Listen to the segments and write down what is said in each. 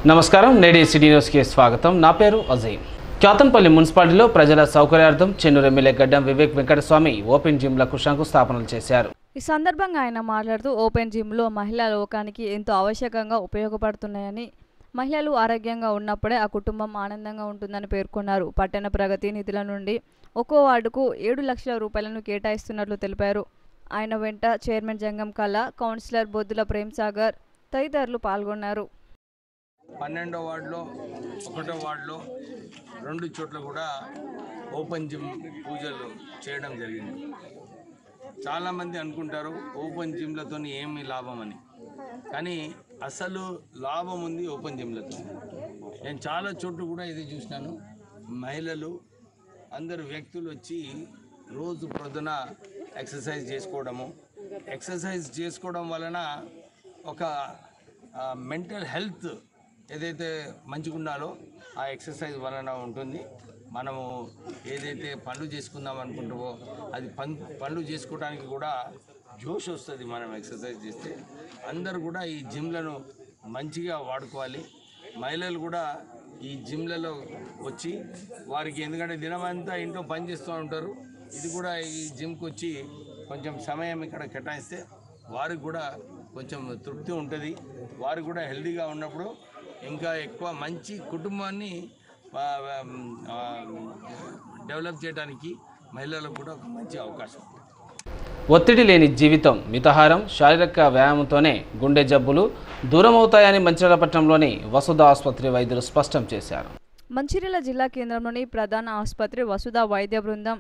నమస్కారం, నేడి సిటీ న్యూస్కి స్వాగతం. నా పేరు అజీమ్. క్యాతన్పల్లి మున్సిపాలిటీలో ప్రజల సౌకర్యార్థం చెన్నూరు ఎమ్మెల్యే గడ్డం వివేక్ వెంకటస్వామి ఓపెన్ జిమ్లకు శంకుస్థాపనలు చేశారు. ఈ సందర్భంగా ఆయన మాట్లాడుతూ ఓపెన్ జిమ్లో మహిళా లోకానికి ఎంతో ఆవశ్యకంగా ఉపయోగపడుతున్నాయని, మహిళలు ఆరోగ్యంగా ఉన్నప్పుడే ఆ కుటుంబం ఆనందంగా ఉంటుందని పేర్కొన్నారు. పట్టణ ప్రగతి నిధుల నుండి ఒక్కో వార్డుకు 7 లక్షల రూపాయలను కేటాయిస్తున్నట్లు తెలిపారు. ఆయన వెంట చైర్మన్ జంగం కళ, కౌన్సిలర్ బొద్దుల ప్రేమ్ సాగర్ తదితరులు పాల్గొన్నారు. 12వ వార్డులో 1వ వార్డులో 2 చోట్ల కూడా ఓపెన్ జిమ్ పూజలు చేయడం జరిగింది. చాలామంది అనుకుంటారు ఓపెన్ జిమ్లతో ఏమి లాభం అని, కానీ అసలు లాభం ఉంది ఓపెన్ జిమ్లతో. నేను చాలా చోట్ల కూడా ఇది చూసినాను. మహిళలు అందరు వ్యక్తులు వచ్చి రోజు పొద్దున ఎక్సర్సైజ్ చేసుకోవడం వలన ఒక మెంటల్ హెల్త్ ఏదైతే మంచిగా ఉండాలో ఆ ఎక్సర్సైజ్ వలన ఉంటుంది. మనము ఏదైతే పనులు చేసుకుందాం అనుకుంటామో అది పనులు చేసుకోవడానికి కూడా జోష్ వస్తుంది. మనం ఎక్సర్సైజ్ చేస్తే అందరూ కూడా ఈ జిమ్లను మంచిగా వాడుకోవాలి. మహిళలు కూడా ఈ జిమ్లలో వచ్చి వారికి, ఎందుకంటే దినమంతా ఇంట్లో పని చేస్తూ ఉంటారు, ఇది కూడా ఈ జిమ్కి వచ్చి కొంచెం సమయం ఇక్కడ కేటాయిస్తే వారికి కూడా కొంచెం తృప్తి ఉంటుంది. వారు కూడా హెల్తీగా ఉన్నప్పుడు ఇంకా ఎక్కువ మంచి కుటుంబాన్ని డెవలప్ చేయడానికి మహిళలకు కూడా ఒక మంచి అవకాశం. ఒత్తిడి లేని జీవితం, మితహారం, శారీరక వ్యాయామంతోనే గుండె జబ్బులు దూరమవుతాయని మంచిర్యాల పట్టణంలోని వసుధ ఆసుపత్రి వైద్యులు స్పష్టం చేశారు. మంచిర్యాల జిల్లా కేంద్రంలోని ప్రధాన ఆసుపత్రి వసుధ వైద్య బృందం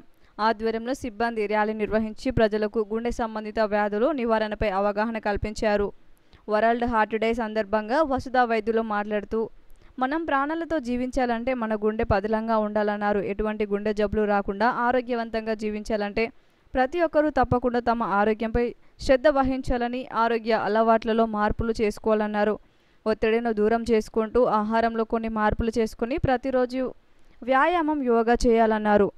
ఆధ్వర్యంలో సిబ్బంది ర్యాలీ నిర్వహించి ప్రజలకు గుండె సంబంధిత వ్యాధులు నివారణపై అవగాహన కల్పించారు. వరల్డ్ హార్ట్ డే సందర్భంగా వసుధ వైద్యులు మాట్లాడుతూ, మనం ప్రాణాలతో జీవించాలంటే మన గుండె పదిలంగా ఉండాలన్నారు. ఎటువంటి గుండె జబ్బులు రాకుండా ఆరోగ్యవంతంగా జీవించాలంటే ప్రతి ఒక్కరూ తప్పకుండా తమ ఆరోగ్యంపై శ్రద్ధ వహించాలని, ఆరోగ్య అలవాట్లలో మార్పులు చేసుకోవాలన్నారు. ఒత్తిడిని దూరం చేసుకుంటూ ఆహారంలో కొన్ని మార్పులు చేసుకుని ప్రతిరోజు వ్యాయామం, యోగా చేయాలన్నారు.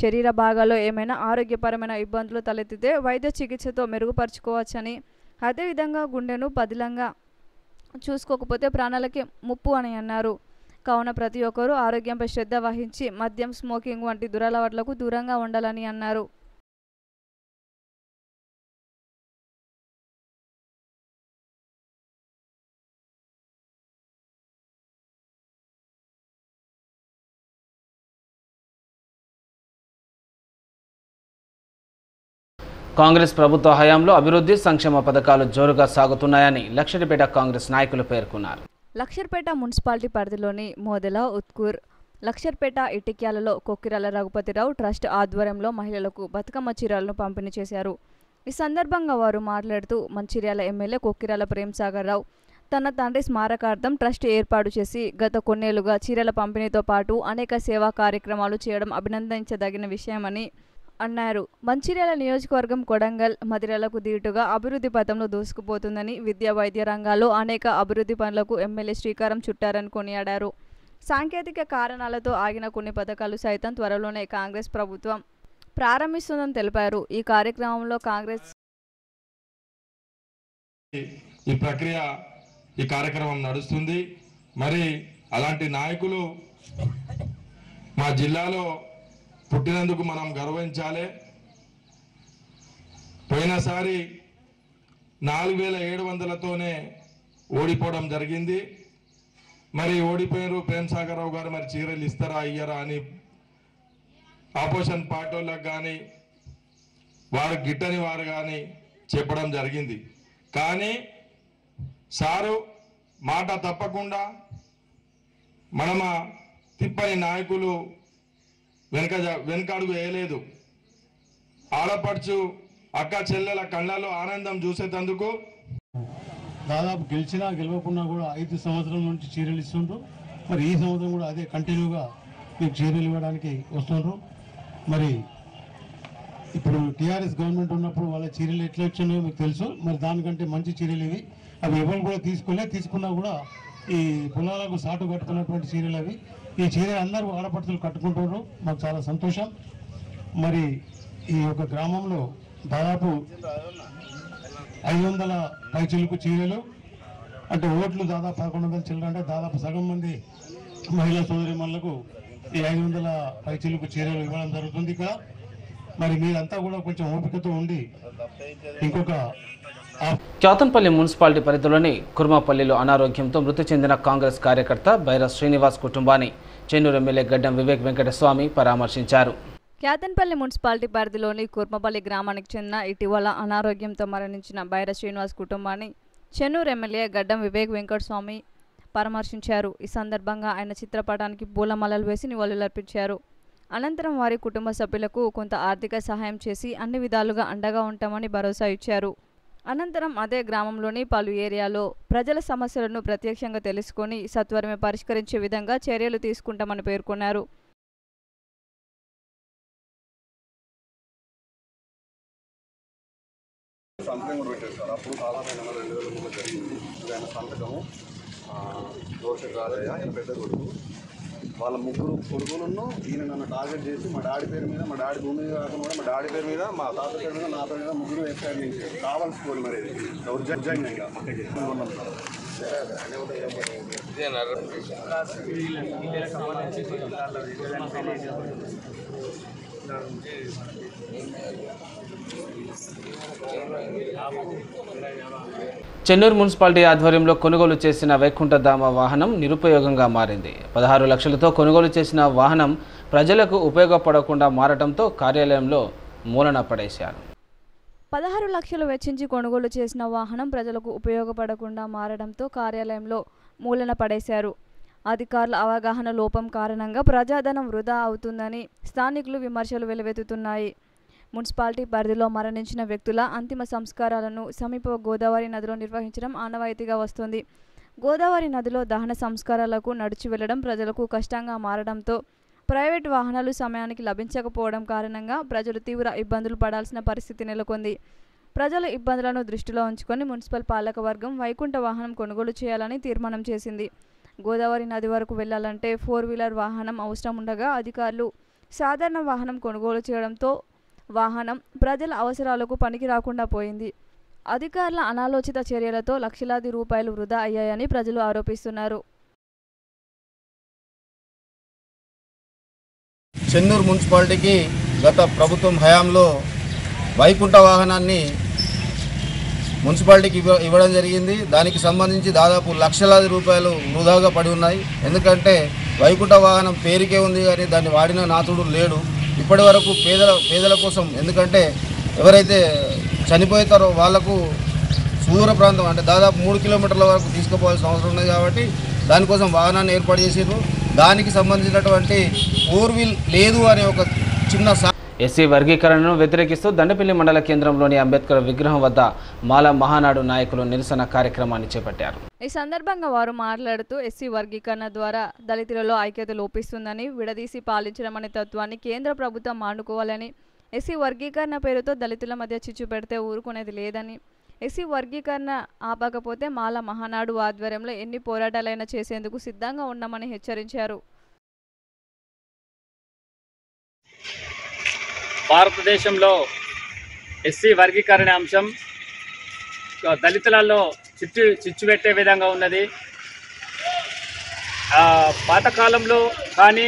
శరీర భాగాల్లో ఏమైనా ఆరోగ్యపరమైన ఇబ్బందులు తలెత్తితే వైద్య చికిత్సతో మెరుగుపరుచుకోవచ్చని, అదేవిధంగా గుండెను పదిలంగా చూసుకోకపోతే ప్రాణాలకి ముప్పు అని అన్నారు. కావున ప్రతి ఒక్కరూ ఆరోగ్యంపై శ్రద్ధ వహించి మద్యం, స్మోకింగ్ వంటి దురలవాట్లకు దూరంగా ఉండాలని అన్నారు. కాంగ్రెస్ ప్రభుత్వ హయాంలో అభివృద్ధి సంక్షేమ పథకాలు జోరుగా సాగుతున్నాయని లక్షడిపేట కాంగ్రెస్ నాయకులు పేర్కొన్నారు. లక్షర్పేట మున్సిపాలిటీ పరిధిలోని మోదెల, ఉత్కూర్, లక్షర్పేట, ఇటిక్యాలలో కొక్కిరాల రఘుపతిరావు ట్రస్ట్ ఆధ్వర్యంలో మహిళలకు బతుకమ్మ చీరలను పంపిణీ చేశారు. ఈ సందర్భంగా వారు మాట్లాడుతూ, మంచిర్యాల ఎమ్మెల్యే కొక్కిరాల ప్రేమ్ సాగర్ రావు తన తండ్రి స్మారకార్థం ట్రస్ట్ ఏర్పాటు చేసి గత కొన్నేళ్లుగా చీరల పంపిణీతో పాటు అనేక సేవా కార్యక్రమాలు చేయడం అభినందించదగిన విషయమని అన్నారు. మంచిర్యాల నియోజకవర్గం కొడంగల్, మదిరలకు దీటుగా అభివృద్ధి పథంలో దూసుకుపోతుందని, విద్యా, వైద్య రంగాల్లో అనేక అభివృద్ధి పనులకు ఎమ్మెల్యే శ్రీకారం చుట్టారని కొనియాడారు. సాంకేతిక కారణాలతో ఆగిన కొన్ని పథకాలు సైతం త్వరలోనే కాంగ్రెస్ ప్రభుత్వం ప్రారంభిస్తుందని తెలిపారు. ఈ కార్యక్రమంలో కాంగ్రెస్ ఈ కార్యక్రమం నడుస్తుంది. మరి అలాంటి నాయకులు మా జిల్లాలో పుట్టినందుకు మనం గర్వించాలి. పోయినసారి 4700తోనే ఓడిపోవడం జరిగింది. మరి ఓడిపోయారు ప్రేమ్ సాగర్ రావు గారు, మరి చీరలు ఇస్తారా ఇయ్యరా అని ఆపోజిషన్ పార్టీ వాళ్ళకి కానీ వారు గిట్టని వారు కానీ చెప్పడం జరిగింది. కానీ సారు మాట తప్పకుండా మనమ తిప్పని నాయకులు వెనకడుగు వేయలేదు. ఆడపడుచు అక్క చెల్లెల కళ్ళలో ఆనందం చూసేటందుకు దాదాపు గెలిచినా గెలవకున్నా కూడా 5 సంవత్సరాల నుంచి చీరలు ఇస్తుండ్రు. మరి ఈ సంవత్సరం కూడా అదే కంటిన్యూగా మీకు చీరలు ఇవ్వడానికి వస్తుండ్రు. మరి ఇప్పుడు టీఆర్ఎస్ గవర్నమెంట్ ఉన్నప్పుడు వాళ్ళ చీరలు ఎట్లా వచ్చినాయో మీకు తెలుసు. మరి దానికంటే మంచి చీరలు ఇవి. అవి ఎవరు కూడా తీసుకున్నా కూడా ఈ పొలాలకు సాటు కట్టుకున్నటువంటి చీరలు అవి. ఈ చీరలు అందరూ ఆడపడుతులు కట్టుకుంటున్నారు. మాకు చాలా సంతోషం. మరి ఈ యొక్క గ్రామంలో దాదాపు 500 పైచిలుకు చీరలు అంటే ఓట్లు దాదాపు 1100 చిల్లర, అంటే దాదాపు సగం మంది మహిళా సోదరిమణులకు ఈ 500 పైచిలకు చీరలు ఇవ్వడం జరుగుతుంది ఇక్కడ. మరి మీరంతా కూడా కొంచెం ఓపికతో ఉండి ఇంకొక కేతంపల్లి మున్సిపాలిటీ పరిధిలోని కుర్మపల్లిలో అనారోగ్యంతో మృతి చెందిన కాంగ్రెస్ కార్యకర్త బైర శ్రీనివాస్ కుటుంబాన్ని చెన్నూరు ఎమ్మెల్యే గడ్డం వివేక్ వెంకటస్వామి పరామర్శించారు. కేతంపల్లి మున్సిపాలిటీ పరిధిలోని కుర్మపల్లి గ్రామానికి చెందిన ఇటీవల అనారోగ్యంతో మరణించిన బైర శ్రీనివాస్ కుటుంబాన్ని చెన్నూరు ఎమ్మెల్యే గడ్డం వివేక్ వెంకటస్వామి పరామర్శించారు. ఈ సందర్భంగా ఆయన చిత్రపటానికి పూలమాలలు వేసి నివాళులర్పించారు. అనంతరం వారి కుటుంబ సభ్యులకు కొంత ఆర్థిక సహాయం చేసి అన్ని విధాలుగా అండగా ఉంటామని భరోసా ఇచ్చారు. అనంతరం అదే గ్రామంలోని పలు ఏరియాలో ప్రజల సమస్యలను ప్రత్యక్షంగా తెలుసుకొని సత్వరమే పరిష్కరించే విధంగా చర్యలు తీసుకుంటామని పేర్కొన్నారు. వాళ్ళ ముగ్గురు కొడుకులను ఈయన నన్ను టార్గెట్ చేసి మా డాడీ పేరు మీద, మా డాడీ భూమి మీద కాకుండా మా డాడీ పేరు మీద, మా తాత పేరు మీద, నా పేరు మీద ముగ్గురు ఎఫ్ఐఆర్ చేశారు. కావాల్సుకోండి మరి దౌర్జన్యంగా ఉన్నాం సార్. చెన్నూరు మున్సిపాలిటీ ఆధ్వర్యంలో కొనుగోలు చేసిన వైకుంఠధామ వాహనం నిరుపయోగంగా మారింది. 16 లక్షలతో కొనుగోలు చేసిన వాహనం ప్రజలకు ఉపయోగపడకుండా మారటంతో కార్యాలయంలో మూలన పడేశారు. 16 లక్షలు వెచ్చించి కొనుగోలు చేసిన వాహనం ప్రజలకు ఉపయోగపడకుండా మారడంతో కార్యాలయంలో మూలన పడేశారు. అధికారుల అవగాహన లోపం కారణంగా ప్రజాధనం వృధా అవుతుందని స్థానికులు విమర్శలు వెలువెత్తుతున్నాయి. మున్సిపాలిటీ పరిధిలో మరణించిన వ్యక్తుల అంతిమ సంస్కారాలను సమీప గోదావరి నదిలో నిర్వహించడం ఆనవాయితీగా వస్తుంది. గోదావరి నదిలో దహన సంస్కారాలకు నడిచి వెళ్లడం ప్రజలకు కష్టంగా మారడంతో ప్రైవేట్ వాహనాలు సమయానికి లభించకపోవడం కారణంగా ప్రజలు తీవ్ర ఇబ్బందులు పడాల్సిన పరిస్థితి నెలకొంది. ప్రజల ఇబ్బందులను దృష్టిలో ఉంచుకొని మున్సిపల్ పాలకవర్గం వైకుంఠ వాహనం కొనుగోలు చేయాలని తీర్మానం చేసింది. గోదావరి నది వరకు వెళ్లాలంటే 4-వీలర్ వాహనం అవసరం ఉండగా అధికారులు సాధారణ వాహనం కొనుగోలు చేయడంతో వాహనం ప్రజల అవసరాలకు పనికి రాకుండా పోయింది. అధికారుల అనాలోచిత చర్యలతో లక్షలాది రూపాయలు వృధా అయ్యాయని ప్రజలు ఆరోపిస్తున్నారు. చెన్నూరు మున్సిపాలిటీకి గత ప్రభుత్వం హయాంలో వైకుంఠ వాహనాన్ని మున్సిపాలిటీకి ఇవ్వడం జరిగింది. దానికి సంబంధించి దాదాపు లక్షలాది రూపాయలు వృధాగా పడి ఉన్నాయి. ఎందుకంటే వైకుంఠ వాహనం పేరుకే ఉంది కానీ దాన్ని వాడిన నాతుడు లేడు. ఇప్పటి వరకు పేదల కోసం, ఎందుకంటే ఎవరైతే చనిపోతారో వాళ్లకు దూర ప్రాంతం అంటే దాదాపు 3 కిలోమీటర్ల వరకు తీసుకుపోవాల్సిన అవసరం ఉంది కాబట్టి దానికోసం వాహనాన్ని ఏర్పాటు చేసారు. దానికి సంబంధించినటువంటి 4-వీల్ లేదు అనే ఒక చిన్న ఎస్సీ వర్గీకరణను వ్యతిరేకిస్తూ దండపల్లి మండల కేంద్రంలోని అంబేద్కర్ విగ్రహం వద్ద మాల మహానాడు నాయకులు నిరసన కార్యక్రమాన్ని చేపట్టారు. ఈ సందర్భంగా వారు మాట్లాడుతూ ఎస్సీ వర్గీకరణ ద్వారా దళితులలో ఐక్యత లోపిస్తుందని, విడదీసి పాలించడం అనే తత్వాన్ని కేంద్ర ప్రభుత్వం మానుకోవాలని, ఎస్సీ వర్గీకరణ పేరుతో దళితుల మధ్య చిచ్చు పెడితే ఊరుకునేది లేదని, ఎస్సీ వర్గీకరణ ఆపకపోతే మాల మహానాడు ఆధ్వర్యంలో ఎన్ని పోరాటాలైనా చేసేందుకు సిద్ధంగా ఉన్నామని హెచ్చరించారు. భారతదేశంలో ఎస్సీ వర్గీకరణ అంశం దళితులలో చిచ్చు పెట్టే విధంగా ఉన్నది. పాతకాలంలో కానీ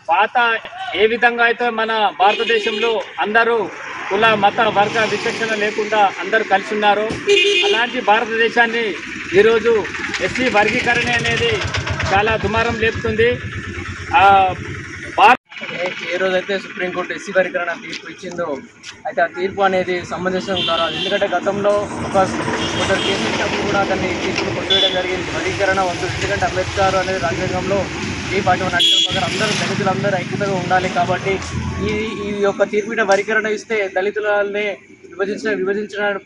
పాత ఏ విధంగా అయితే మన భారతదేశంలో అందరూ కుల మత వర్గ విచక్షణ లేకుండా అందరూ కలిసి ఉన్నారు. అలాంటి భారతదేశాన్ని ఈరోజు ఎస్సీ వర్గీకరణ అనేది చాలా దుమారం లేపుతుంది. ఏ రోజైతే సుప్రీంకోర్టు ఎస్సీ వర్గీకరణ తీర్పు ఇచ్చిందో అయితే ఆ తీర్పు అనేది సమంజసం కాదు. ఎందుకంటే గతంలో కొందరు కేసు ఇచ్చినప్పుడు కూడా దాన్ని తీర్పును కొట్టువేయడం జరిగింది. వర్గీకరణ వద్దు, ఎందుకంటే అంబేద్కర్ అనేది రాజ్యాంగంలో ఈ 41 ఆర్టికల్ ప్రకారం అందరూ దళితులందరూ ఐక్యతగా ఉండాలి. కాబట్టి ఈ యొక్క తీర్పున వర్గీకరణ ఇస్తే దళితులనే విభజించడం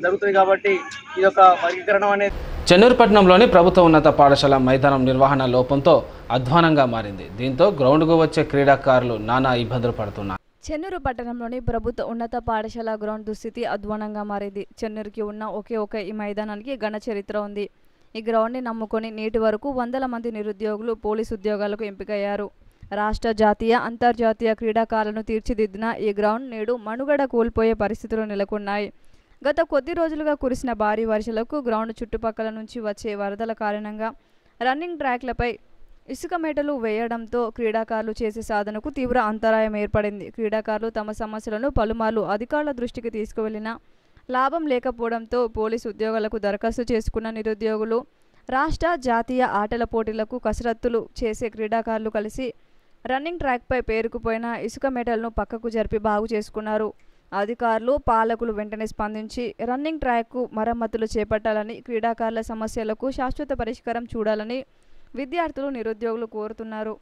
జరుగుతుంది. కాబట్టి ఈ యొక్క వర్గీకరణ అనేది చెన్నూరు పట్టణంలోని ప్రభుత్వ ఉన్నత పాఠశాల మైదానం నిర్వహణ లోపంతో అధ్వానంగా మారింది. దీంతో గ్రౌండ్కు వచ్చే క్రీడాకారులు నానా ఇబ్బందులు పడుతున్నారు. చెన్నూరు పట్టణంలోని ప్రభుత్వ ఉన్నత పాఠశాల గ్రౌండ్ దుస్థితి అధ్వానంగా మారింది. చెన్నూరుకి ఉన్న ఒకే ఈ మైదానానికి ఘన చరిత్ర ఉంది. ఈ గ్రౌండ్ని నమ్ముకొని నేటి వరకు 100 మంది నిరుద్యోగులు పోలీసు ఉద్యోగాలకు ఎంపికయ్యారు. రాష్ట్ర, జాతీయ, అంతర్జాతీయ క్రీడాకారులను తీర్చిదిద్దిన ఈ గ్రౌండ్ నేడు మనుగడ కోల్పోయే పరిస్థితులు నెలకొన్నాయి. గత కొద్ది రోజులుగా కురిసిన భారీ వర్షాలకు గ్రౌండ్ చుట్టుపక్కల నుంచి వచ్చే వరదల కారణంగా రన్నింగ్ ట్రాక్లపై ఇసుక మేటలు వేయడంతో క్రీడాకారులు చేసే సాధనకు తీవ్ర అంతరాయం ఏర్పడింది. క్రీడాకారులు తమ సమస్యలను పలుమార్లు అధికారుల దృష్టికి తీసుకువెళ్లినా లాభం లేకపోవడంతో పోలీసు ఉద్యోగాలకు దరఖాస్తు చేసుకున్న నిరుద్యోగులు, రాష్ట్ర జాతీయ ఆటల పోటీలకు కసరత్తులు చేసే క్రీడాకారులు కలిసి రన్నింగ్ ట్రాక్పై పేరుకుపోయిన ఇసుక మేటలను పక్కకు జరిపి బాగు చేసుకున్నారు. అధికారులు, పాలకులు వెంటనే స్పందించి రన్నింగ్ ట్రాక్కు మరమ్మతులు చేపట్టాలని, క్రీడాకారుల సమస్యలకు శాశ్వత పరిష్కారం చూడాలని విద్యార్థులు, నిరుద్యోగులు కోరుతున్నారు.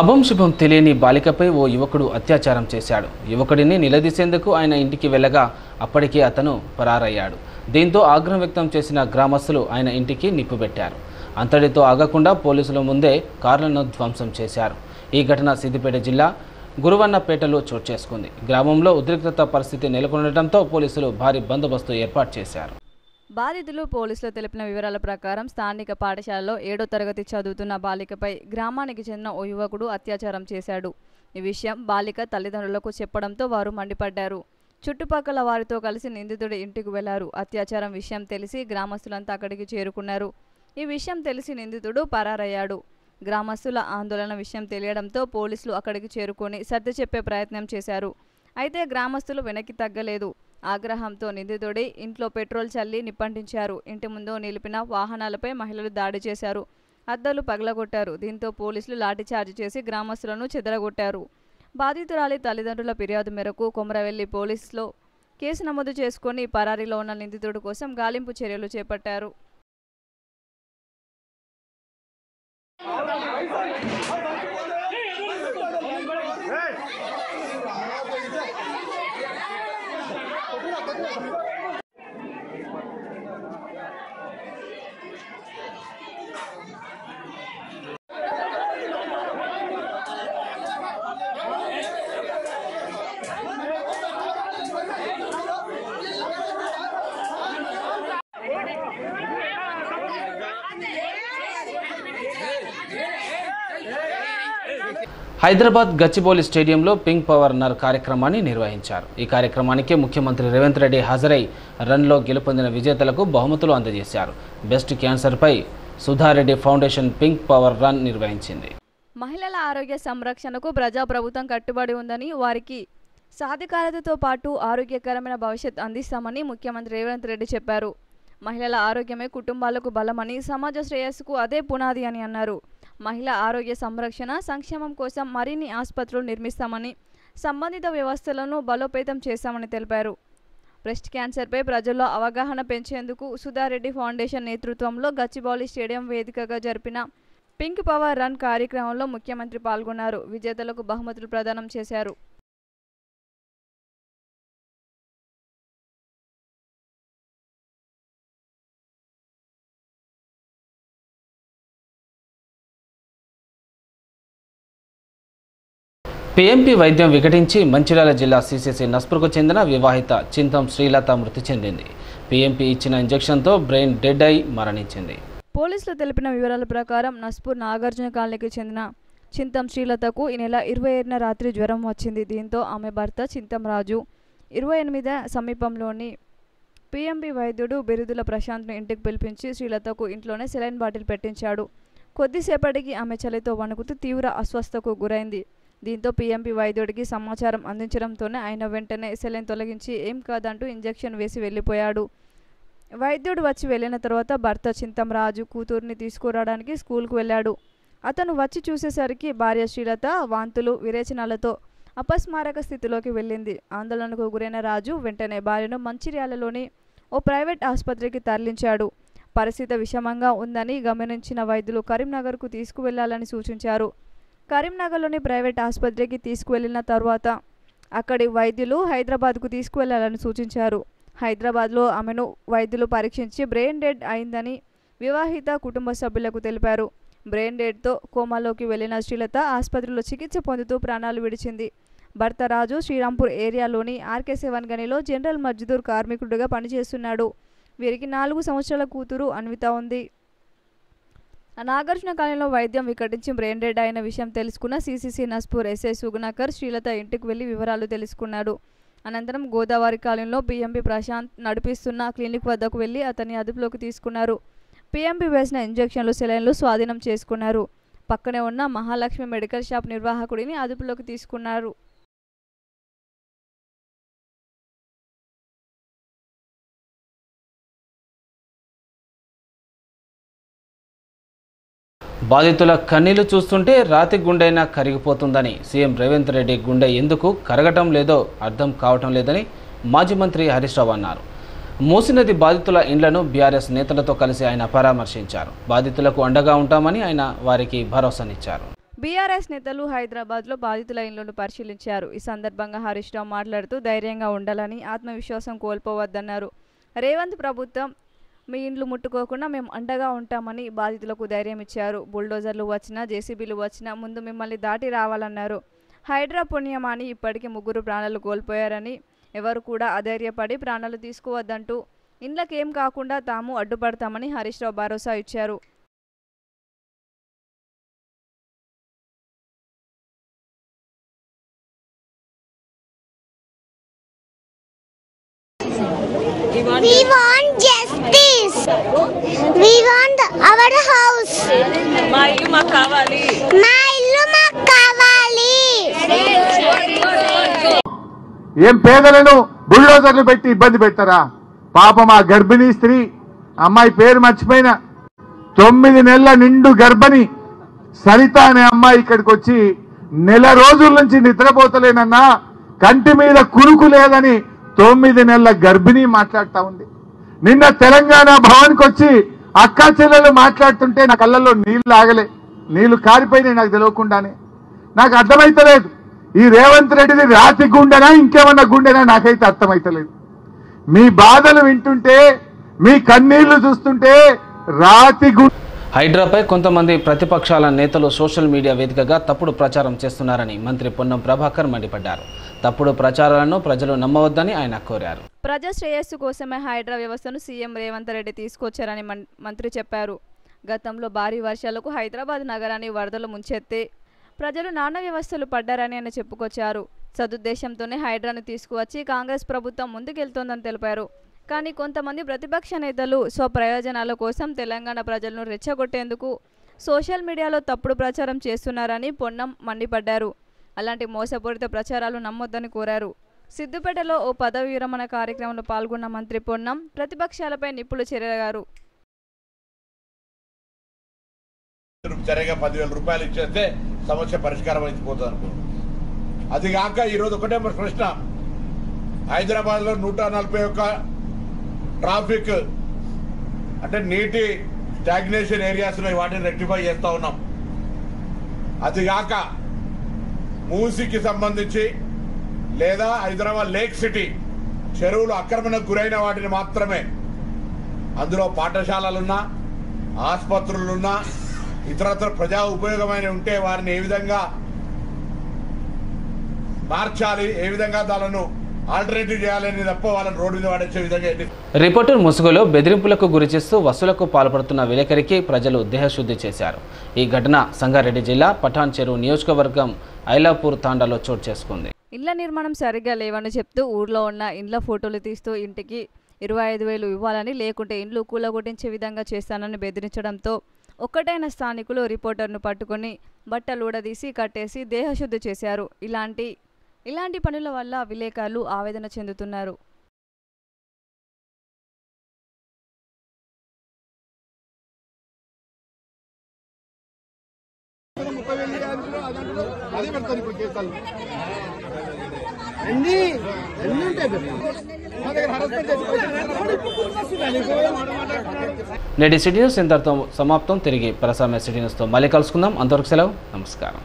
అభం శుభం తెలియని బాలికపై ఓ యువకుడు అత్యాచారం చేశాడు. యువకుడిని నిలదీసేందుకు ఆయన ఇంటికి వెళ్ళగా అప్పటికే అతను పరారయ్యాడు. దీంతో ఆగ్రహం వ్యక్తం చేసిన గ్రామస్తులు ఆయన ఇంటికి నిప్పుపెట్టారు. అంతటితో ఆగకుండా పోలీసుల ముందే కార్లను ధ్వంసం చేశారు. ఈ ఘటన సిద్దిపేట జిల్లా గురువన్నపేటలో చోటు చేసుకుంది. గ్రామంలో ఉద్రిక్తత పరిస్థితి నెలకొనడంతో పోలీసులు భారీ బందోబస్తు ఏర్పాటు చేశారు. బాధితులు పోలీసులు తెలిపిన వివరాల ప్రకారం స్థానిక పాఠశాలలో 7వ తరగతి చదువుతున్న బాలికపై గ్రామానికి చెందిన ఓ యువకుడు అత్యాచారం చేశాడు. ఈ విషయం బాలిక తల్లిదండ్రులకు చెప్పడంతో వారు మండిపడ్డారు. చుట్టుపక్కల వారితో కలిసి నిందితుడి ఇంటికి వెళ్లారు. అత్యాచారం విషయం తెలిసి గ్రామస్తులంతా అక్కడికి చేరుకున్నారు. ఈ విషయం తెలిసి నిందితుడు పరారయ్యాడు. గ్రామస్తుల ఆందోళన విషయం తెలియడంతో పోలీసులు అక్కడికి చేరుకొని సర్ది చెప్పే ప్రయత్నం చేశారు. అయితే గ్రామస్తులు వెనక్కి తగ్గలేదు. ఆగ్రహంతో నిందితుడి ఇంట్లో పెట్రోల్ చల్లి నిప్పంటించారు. ఇంటి ముందు నిలిపిన వాహనాలపై మహిళలు దాడి చేశారు. అద్దాలు పగలగొట్టారు. దీంతో పోలీసులు లాఠీచార్జ్ చేసి గ్రామస్తులను చెదరగొట్టారు. బాధితురాలి తల్లిదండ్రుల ఫిర్యాదు మేరకు కొమరవెల్లి పోలీసులో కేసు నమోదు చేసుకొని పరారీలో ఉన్న నిందితుడి కోసం గాలింపు చర్యలు చేపట్టారు. హైదరాబాద్ గచ్చిబౌలి స్టేడియంలో పింక్ పవర్ రన్ కార్యక్రమాన్ని నిర్వహించారు. ఈ కార్యక్రమానికి ముఖ్యమంత్రి రేవంత్ రెడ్డి హాజరై రన్లో గెలుపొందిన విజేతలకు బహుమతులు అందజేశారు. బెస్ట్ క్యాన్సర్పై Sudha Reddy foundation pink power run నిర్వహించింది. మహిళల ఆరోగ్య సంరక్షణకు ప్రజాప్రభుత్వం కట్టుబడి ఉందని, వారికి సాధికారతతో పాటు ఆరోగ్యకరమైన భవిష్యత్ అందిస్తామని ముఖ్యమంత్రి రేవంత్ రెడ్డి చెప్పారు. మహిళల ఆరోగ్యమే కుటుంబాలకు బలమని, సమాజ శ్రేయస్సుకు అదే పునాది అని అన్నారు. మహిళా ఆరోగ్య సంరక్షణ, సంక్షేమం కోసం మరిన్ని ఆసుపత్రులు నిర్మిస్తామని, సంబంధిత వ్యవస్థలను బలోపేతం చేశామని తెలిపారు. బ్రెస్ట్ క్యాన్సర్పై ప్రజల్లో అవగాహన పెంచేందుకు సుధారెడ్డి ఫౌండేషన్ నేతృత్వంలో గచ్చిబౌలి స్టేడియం వేదికగా జరిపిన పింక్ పవర్ రన్ కార్యక్రమంలో ముఖ్యమంత్రి పాల్గొన్నారు. విజేతలకు బహుమతులు ప్రదానం చేశారు. పీఎంపీ వైద్యం వికటించి మంచిర్యాల జిల్లా సిసిసి నస్పూర్కు చెందిన వివాహిత చింతం శ్రీలత మృతి చెందింది. పీఎంపీ ఇచ్చిన ఇంజెక్షన్తో బ్రెయిన్ డెడ్ అయి మరణించింది. పోలీసులు తెలిపిన వివరాల ప్రకారం నస్పూర్ నాగార్జున కాలనీకి చెందిన చింతం శ్రీలతకు ఈ నెల 27న రాత్రి జ్వరం వచ్చింది. దీంతో ఆమె భర్త చింతం రాజు 28 సమీపంలోని పీఎంపీ వైద్యుడు బిరుదుల ప్రశాంత్ను ఇంటికి పిలిపించి శ్రీలతకు ఇంట్లోనే సెలైన్ బాటిల్ పెట్టించాడు. కొద్దిసేపటికి ఆమె చలితో వణుకుతూ తీవ్ర అస్వస్థకు గురైంది. దీంతో పీఎంపీ వైద్యుడికి సమాచారం అందించడంతోనే ఆయన వెంటనే సెలైన్ తొలగించి ఏం కాదంటూ ఇంజెక్షన్ వేసి వెళ్ళిపోయాడు. వైద్యుడు వచ్చి వెళ్ళిన తర్వాత భర్త చింతం రాజు కూతుర్ని తీసుకురావడానికి స్కూల్కు వెళ్ళాడు. అతను వచ్చి చూసేసరికి భార్య శ్రీలత వాంతులు, విరేచనాలతో అపస్మారక స్థితిలోకి వెళ్ళింది. ఆందోళనకు గురైన రాజు వెంటనే భార్యను మంచిర్యాలలోని ఓ ప్రైవేట్ ఆసుపత్రికి తరలించాడు. పరిస్థితి విషమంగా ఉందని గమనించిన వైద్యులు కరీంనగర్కు తీసుకువెళ్లాలని సూచించారు. కరీంనగర్లోని ప్రైవేట్ ఆసుపత్రికి తీసుకువెళ్లిన తర్వాత అక్కడి వైద్యులు హైదరాబాద్కు తీసుకువెళ్లాలని సూచించారు. హైదరాబాద్లో ఆమెను వైద్యులు పరీక్షించి బ్రెయిన్ డెడ్ అయిందని వివాహిత కుటుంబ సభ్యులకు తెలిపారు. బ్రెయిన్ డెడ్తో కోమాలోకి వెళ్లిన శ్రీలత ఆసుపత్రిలో చికిత్స పొందుతూ ప్రాణాలు విడిచింది. భర్త రాజు శ్రీరాంపూర్ ఏరియాలోని ఆర్కే7 గనిలో జనరల్ మజ్దూర్ కార్మికుడిగా పనిచేస్తున్నాడు. వీరికి 4 సంవత్సరాల కూతురు అన్విత ఉంది. నాగార్జున కాలనీలో వైద్యం వికటించి బ్రెయిన్ డెడ్ అయిన విషయం తెలుసుకున్న సిసిసి నస్పూర్ ఎస్ఐ సుగుణాకర్ శ్రీలత ఇంటికి వెళ్లి వివరాలు తెలుసుకున్నాడు. అనంతరం గోదావరి కాలనీలో పిఎంపి ప్రశాంత్ నడిపిస్తున్న క్లినిక్ వద్దకు వెళ్లి అతన్ని అదుపులోకి తీసుకున్నారు. పిఎంపి వేసిన ఇంజెక్షన్లు సెలైన్లు స్వాధీనం చేసుకున్నారు. పక్కనే ఉన్న మహాలక్ష్మి మెడికల్ షాప్ నిర్వాహకుడిని అదుపులోకి తీసుకున్నారు. బాధితుల కన్నీళ్లు చూస్తుంటే రాతి గుండెైనా కరిగిపోతుందని సీఎం రేవంత్ రెడ్డి గుండె ఎందుకు కరగటం లేదో అర్థం కావటం లేదని మాజీ మంత్రి హరీష్ రావు అన్నారు. మూసినది బాధితుల ఇండ్లను బీఆర్ఎస్ నేతలతో కలిసి ఆయన పరామర్శించారు. బాధితులకు అండగా ఉంటామని ఆయన వారికి భరోసానిచ్చారు. బీఆర్ఎస్ నేతలు హైదరాబాద్లో బాధితుల ఇండ్లను పరిశీలించారు. ఈ సందర్భంగా హరీష్ రావు మాట్లాడుతూ ధైర్యంగా ఉండాలని, ఆత్మవిశ్వాసం కోల్పోవద్దన్నారు. రేవంత్ ప్రభుత్వం మీ ఇండ్లు ముట్టుకోకుండా మేము అండగా ఉంటామని బాధితులకు ధైర్యం ఇచ్చారు. బుల్డోజర్లు వచ్చినా, జేసీబీలు వచ్చినా ముందు మిమ్మల్ని దాటి రావాలన్నారు. హైడ్రా పుణ్యమాని ఇప్పటికీ 3 ప్రాణాలు కోల్పోయారని, ఎవరు కూడా అధైర్యపడి ప్రాణాలు తీసుకోవద్దంటూ ఇండ్లకేం కాకుండా తాము అడ్డుపడతామని హరీష్ రావు భరోసా ఇచ్చారు. We want justice. We want our house. మా ఇల్లు మాకు కావాలి. ఏం పేదలను బుల్డోజర్లు పెట్టి ఇబ్బంది పెడతారా? పాపం ఆ గర్భిణీ స్త్రీ, అమ్మాయి పేరు మర్చిపోయిన, 9 నెలల నిండు గర్భిణి సరిత అనే అమ్మాయి ఇక్కడికి వచ్చి నెల రోజుల నుంచి నిద్రపోతలేనన్నా, కంటి మీద కురుకు లేదని 9 నెలల గర్భిణి మాట్లాడుతూ ఉంది. నిన్న తెలంగాణ భవన్కి వచ్చి అక్కా చెల్లెలు మాట్లాడుతుంటే నా కళ్ళల్లో నీళ్లు ఆగలే, నీళ్లు కారిపోయినాయి నాకు తెలియకుండానే. నాకు అర్థమైతలేదు ఈ రేవంత్ రెడ్డిది రాతి గుండెనా ఇంకేమన్నా గుండెనా నాకైతే అర్థమైతలేదు. మీ బాధలు వింటుంటే, మీ కన్నీళ్లు చూస్తుంటే రాతి గుండె. హైడ్రాపై కొంతమంది ప్రతిపక్షాల నేతలు సోషల్ మీడియా వేదికగా తప్పుడు ప్రచారం చేస్తున్నారని మంత్రి పొన్నం ప్రభాకర్ మండిపడ్డారు. తప్పుడు ప్రచారాలను ప్రజలు నమ్మవద్దని ఆయన కోరారు. ప్రజా శ్రేయస్సు కోసమే హైడ్రా వ్యవస్థను సీఎం రేవంత్ రెడ్డి తీసుకొచ్చారని మంత్రి చెప్పారు. గతంలో భారీ వర్షాలకు హైదరాబాద్ నగరాన్ని వరదలు ముంచెత్తే ప్రజలు నానా వ్యవస్థలు పడ్డారని ఆయన చెప్పుకొచ్చారు. సదుద్దేశంతోనే హైడ్రాను తీసుకువచ్చి కాంగ్రెస్ ప్రభుత్వం ముందుకెళ్తోందని తెలిపారు. కానీ కొంతమంది ప్రతిపక్ష నేతలు స్వప్రయోజనాల కోసం తెలంగాణ ప్రజలను రెచ్చగొట్టేందుకు సోషల్ మీడియాలో తప్పుడు ప్రచారం చేస్తున్నారని పొన్నం మండిపడ్డారు. అలాంటి మోసపూరిత ప్రచారాలు నమ్మొద్దని కోరారు. సిద్దిపేటలో ఓ పదవి విరమణ కార్యక్రమంలో పాల్గొన్న మంత్రి పొన్నం ప్రతిపక్షాలపై నిప్పులు చెరగారు. సరిగా 10,000 రూపాయలు ఇచ్చేస్తే సమస్య పరిష్కారం అయిపోతుంది అనుకున్నాం. అది కాక ఈరోజు ఒకటే ప్రశ్న, హైదరాబాద్లో 141 ట్రాఫిక్ అంటే నీటి స్టాగ్నేషన్ ఏరియాస్ ఉన్నాయి, వాటిని రెక్టిఫై చేస్తూ ఉన్నాం. అది కాక మూసికి సంబంధించి లేదా హైదరాబాద్ లేక్ సిటీ చెరువులు ఆక్రమణకు గురైన వాటిని మాత్రమే, అందులో పాఠశాలలున్నా, ఆసుపత్రులున్నా, ఇతరత్ర ప్రజా ఉపయోగమైన ఉంటే వారిని ఏ విధంగా మార్చాలి, ఏ విధంగా దాలను ఆల్టర్నేటివ్ చేయాలని తప్ప వాళ్ళని రోడ్డు మీద పడేసే విధంగా. రిపోర్టర్ ముసుగులో బెదిరింపులకు గురి చేస్తూ వసూలకు పాల్పడుతున్న విలేకరికి ప్రజలు దేహశుద్ధి చేశారు. ఈ ఘటన సంగారెడ్డి జిల్లా పఠాన్ చెరువు నియోజకవర్గం ఐలాపూర్ తాండాలో చోటు చేసుకుంది. ఇళ్ల నిర్మాణం సరిగ్గా లేవని చెప్తూ ఊర్లో ఉన్న ఇండ్ల ఫోటోలు తీస్తూ ఇంటికి 25,000 ఇవ్వాలని, లేకుంటే ఇండ్లు కూలగొట్టించే విధంగా చేస్తానని బెదిరించడంతో ఒక్కటైన స్థానికులు రిపోర్టర్ను పట్టుకుని బట్టలు ఊడదీసి కట్టేసి దేహశుద్ధి చేశారు. ఇలాంటి పనుల వల్ల విలేకరులు ఆవేదన చెందుతున్నారు. నేటి సిటీ న్యూస్ ఇంతటితో సమాప్తం. తిరిగి ప్రసారమైన సిటీ న్యూస్తో మళ్ళీ కలుసుకుందాం. అంతవరకు సెలవు. నమస్కారం.